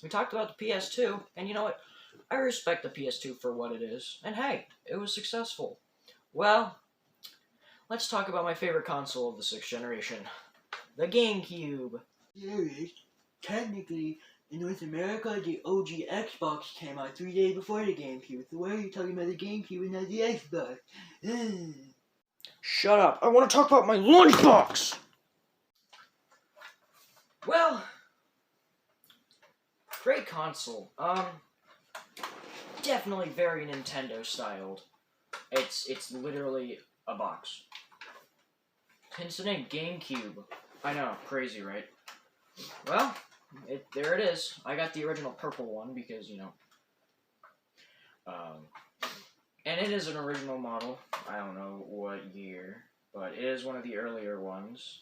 we talked about the PS2, and you know what? I respect the PS2 for what it is, and hey, it was successful. Well, let's talk about my favorite console of the 6th generation, the GameCube. Serious. Technically, in North America, the OG Xbox came out 3 days before the GameCube. So why are you talking about the GameCube and not the Xbox? Shut up! I want to talk about my lunchbox. Well, great console. Definitely very Nintendo styled. It's literally a box. Hence the name GameCube. I know, crazy, right? Well, there it is. I got the original purple one because, you know. And it is an original model. I don't know what year, but it is one of the earlier ones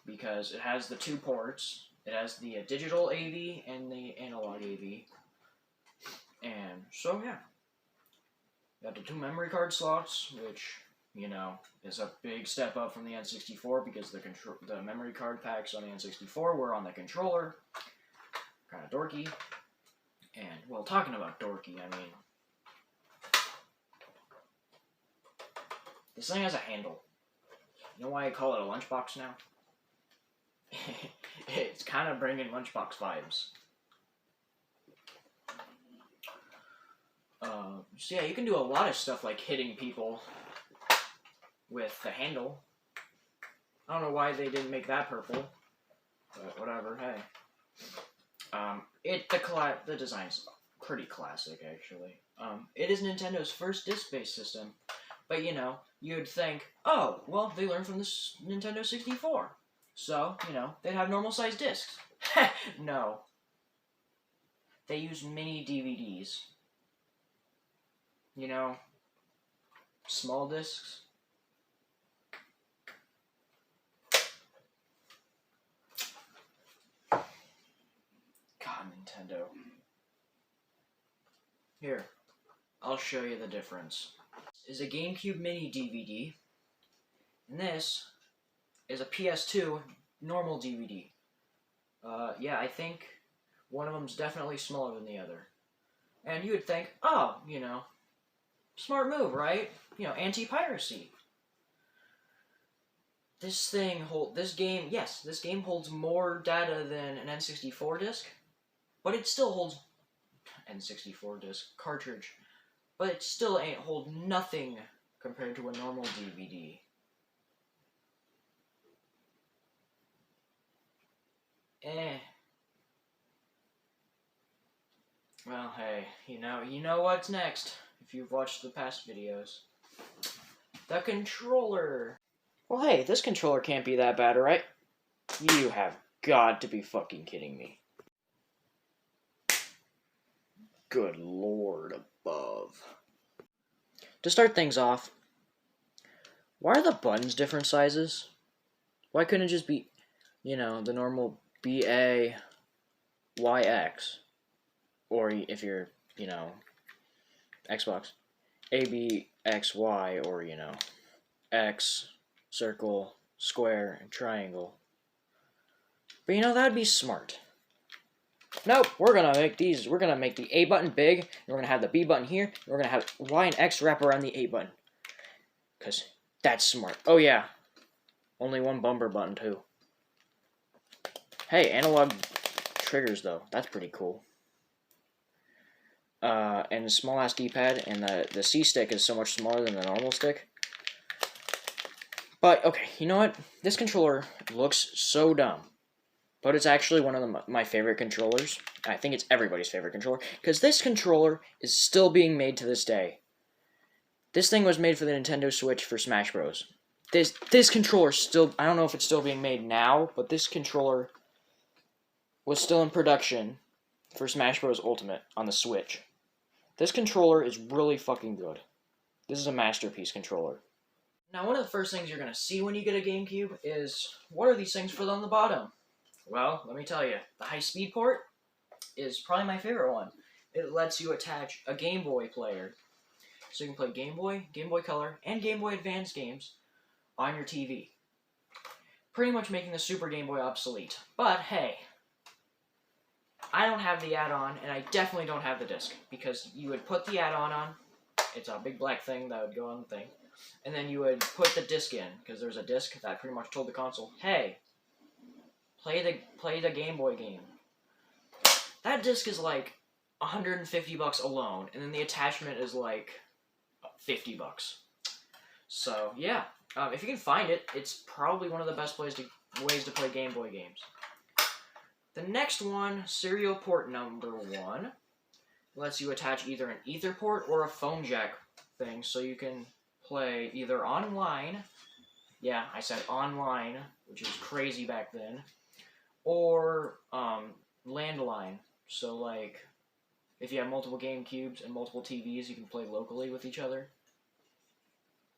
because it has the 2 ports. It has the digital AV and the analog AV. And so, yeah. Got the 2 memory card slots, which, you know, is a big step up from the N64 because the memory card packs on the N64 were on the controller. Kind of dorky. And, well, talking about dorky, I mean, this thing has a handle. You know why I call it a lunchbox now? It's kind of bringing lunchbox vibes. So yeah, you can do a lot of stuff like hitting people with the handle. I don't know why they didn't make that purple, but whatever. Hey, the design's pretty classic actually. It is Nintendo's first disc-based system, but you know, you'd think, oh, well, they learned from this Nintendo 64, so you know they'd have normal-sized discs. No, they use mini DVDs. You know, small discs. God, Nintendo. Here, I'll show you the difference. This is a GameCube mini DVD, and this is a PS2 normal DVD. Yeah, I think one of them's definitely smaller than the other. And you would think, oh, you know, smart move, right? You know, anti-piracy. This game holds more data than an N64 disc, but it still holds N64 disc cartridge, but it still ain't hold nothing compared to a normal DVD. Well, hey, you know what's next if you've watched the past videos. The controller. Well, hey, this controller can't be that bad, right? You have got to be fucking kidding me. Good lord above. To start things off, why are the buttons different sizes? Why couldn't it just be, you know, the normal BA, YX? Or if you're, you know, Xbox, ABXY, or, you know, X, circle, square, and triangle. But, you know, that'd be smart. Nope, we're gonna make the A button big, and we're gonna have the B button here, and we're gonna have Y and X wrap around the A button. Because that's smart. Oh, yeah. Only one bumper button, too. Hey, analog triggers, though. That's pretty cool. And the small-ass D-pad, and the C-stick is so much smaller than the normal stick. But, okay, you know what? This controller looks so dumb. But it's actually one of my favorite controllers. I think it's everybody's favorite controller. Because this controller is still being made to this day. This thing was made for the Nintendo Switch for Smash Bros. This controller still... I don't know if it's still being made now, but this controller was still in production for Smash Bros. Ultimate on the Switch. This controller is really fucking good. This is a masterpiece controller. Now, one of the first things you're going to see when you get a GameCube is, what are these things for on the bottom? Well, let me tell you, the high-speed port is probably my favorite one. It lets you attach a Game Boy player. So you can play Game Boy, Game Boy Color, and Game Boy Advance games on your TV. Pretty much making the Super Game Boy obsolete. But hey, I don't have the add-on, and I definitely don't have the disc, because you would put the add-on on, it's a big black thing that would go on the thing, and then you would put the disc in, because there's a disc that pretty much told the console, hey, play the Game Boy game. That disc is like $150 alone, and then the attachment is like $50. So yeah, if you can find it, it's probably one of the best ways to play Game Boy games. The next one, serial port number 1, lets you attach either an ether port or a phone jack thing, so you can play either online, yeah, I said online, which is crazy back then, or landline. So like, if you have multiple GameCubes and multiple TVs, you can play locally with each other.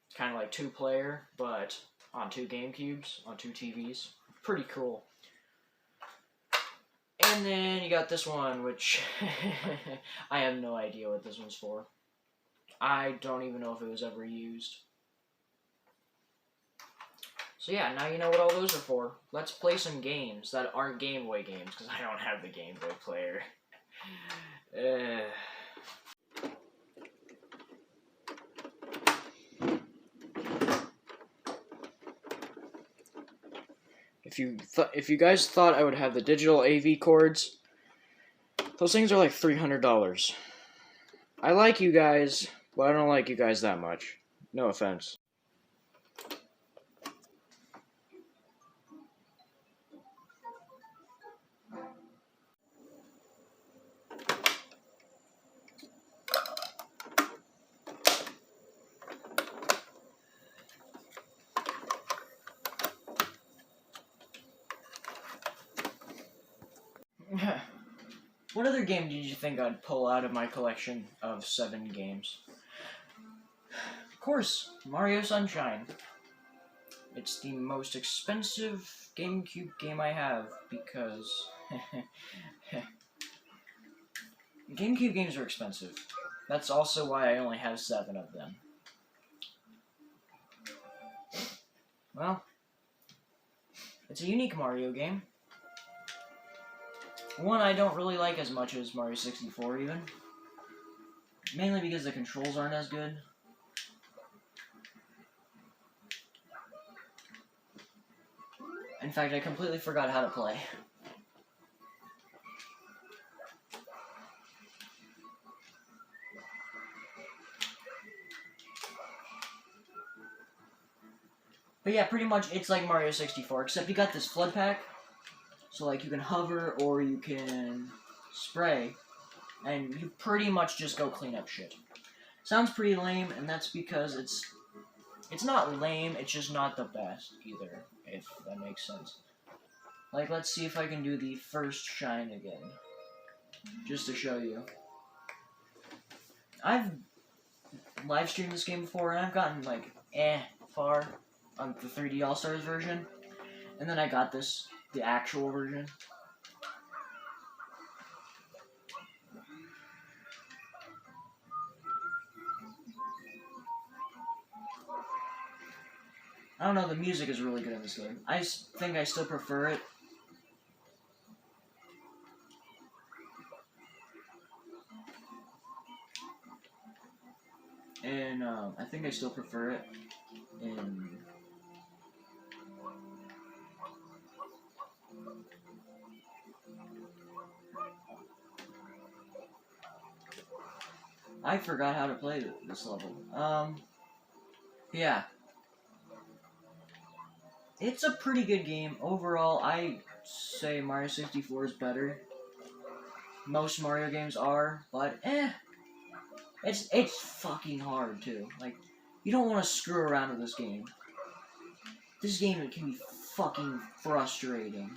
It's kind of like 2-player, but on 2 GameCubes, on 2 TVs. Pretty cool. And then you got this one, which I have no idea what this one's for. I don't even know if it was ever used. So yeah, now you know what all those are for. Let's play some games that aren't Game Boy games, because I don't have the Game Boy player. If you guys thought I would have the digital AV cords, those things are like $300. I like you guys, but I don't like you guys that much. No offense. What other game did you think I'd pull out of my collection of 7 games? Of course, Mario Sunshine. It's the most expensive GameCube game I have, because GameCube games are expensive. That's also why I only have 7 of them. Well, it's a unique Mario game. One I don't really like as much as Mario 64 even. Mainly because the controls aren't as good. In fact, I completely forgot how to play. But yeah, pretty much it's like Mario 64, except you got this flood pack. So like you can hover or you can spray, and you pretty much just go clean up shit. Sounds pretty lame, and that's because it's not lame, it's just not the best either, if that makes sense. Like, let's see if I can do the first shine again, just to show you. I've live streamed this game before, and I've gotten like far on the 3D All-Stars version, and then I got the actual version. I don't know, the music is really good in this game. I think I still prefer it. And I think I still prefer it in I forgot how to play this level. Yeah. It's a pretty good game. Overall, I say Mario 64 is better. Most Mario games are, but it's fucking hard too. Like, you don't want to screw around with this game. This game can be fucking frustrating.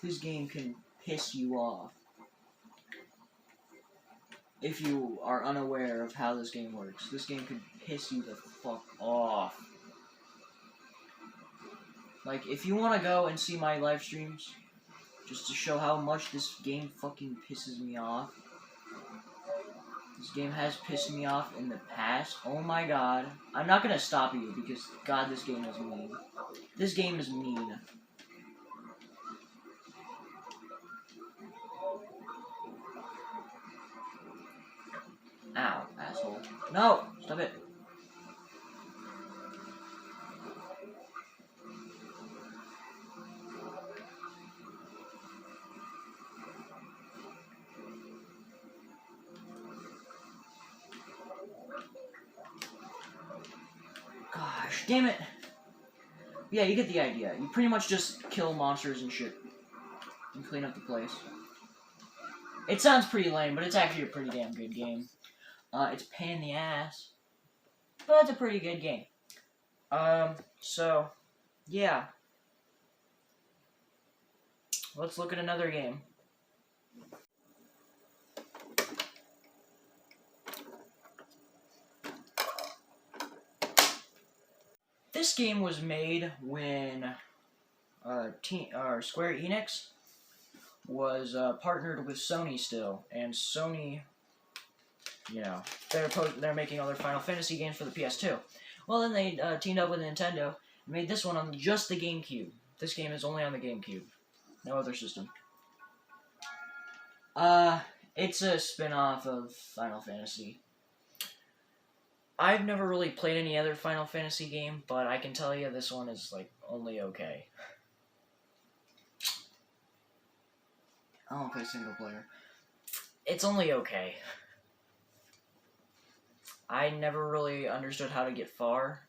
This game can piss you off if you are unaware of how this game works. This game could piss you the fuck off. Like, if you want to go and see my live streams, just to show how much this game fucking pisses me off. This game has pissed me off in the past. Oh my god. I'm not gonna stop you because, god, this game is mean. This game is mean. asshole. No! Stop it. Gosh, damn it. Yeah, you get the idea. You pretty much just kill monsters and shit. And clean up the place. It sounds pretty lame, but it's actually a pretty damn good game. It's a pain in the ass. But it's a pretty good game. So, yeah. Let's look at another game. This game was made when Square Enix was partnered with Sony still, and Sony, you know, they're making all their Final Fantasy games for the PS2. Well, then they teamed up with Nintendo and made this one on just the GameCube. This game is only on the GameCube, no other system. It's a spin-off of Final Fantasy. I've never really played any other Final Fantasy game, but I can tell you this one is, like, only okay. I don't play single player. It's only okay. I never really understood how to get far,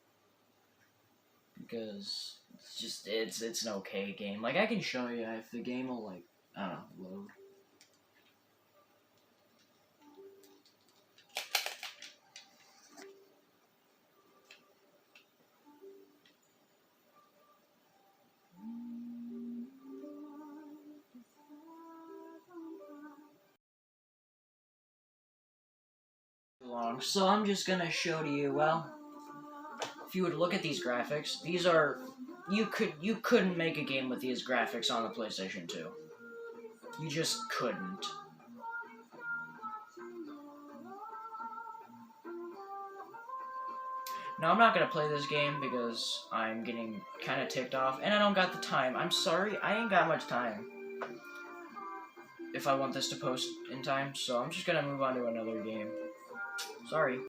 because it's just, it's an okay game. Like, I can show you if the game will, like, I don't know, load. So I'm just gonna show to you, well, if you would look at these graphics, these are, you couldn't make a game with these graphics on the PlayStation 2. You just couldn't. Now I'm not gonna play this game because I'm getting kinda ticked off, and I don't got the time. I'm sorry, I ain't got much time if I want this to post in time, so I'm just gonna move on to another game. Sorry.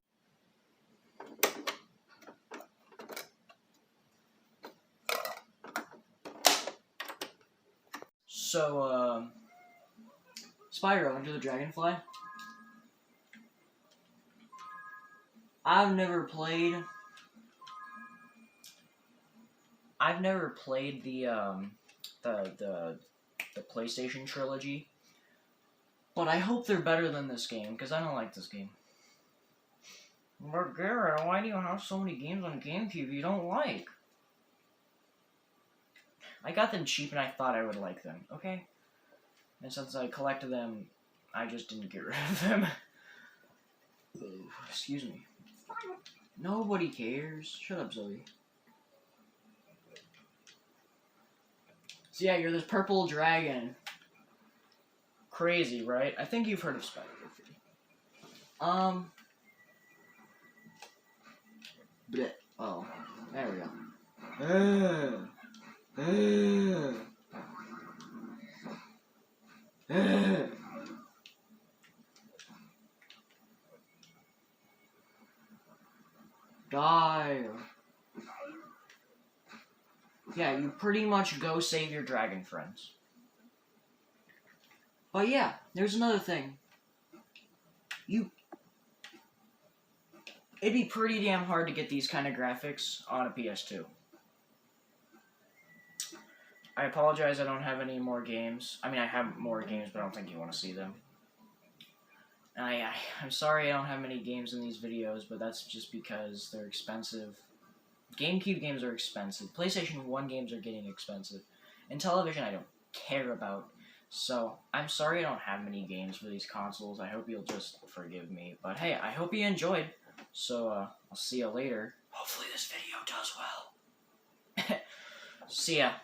So, Spyro Enter the Dragonfly. I've never played the PlayStation trilogy, but I hope they're better than this game, because I don't like this game. But Garrett, why do you have so many games on GameCube you don't like? I got them cheap and I thought I would like them, okay? And since I collected them, I just didn't get rid of them. Ooh, excuse me. Nobody cares. Shut up, Zoe. So yeah, you're this purple dragon. Crazy, right? I think you've heard of Spider. Bleh. Oh, there we go. Die. Yeah, you pretty much go save your dragon friends. But yeah, there's another thing. It'd be pretty damn hard to get these kind of graphics on a PS2. I apologize, I don't have any more games. I mean, I have more games, but I don't think you want to see them. I'm sorry I don't have many games in these videos, but that's just because they're expensive. GameCube games are expensive. PlayStation 1 games are getting expensive. And television I don't care about. So, I'm sorry I don't have many games for these consoles. I hope you'll just forgive me. But hey, I hope you enjoyed. So, I'll see you later. Hopefully this video does well. See ya.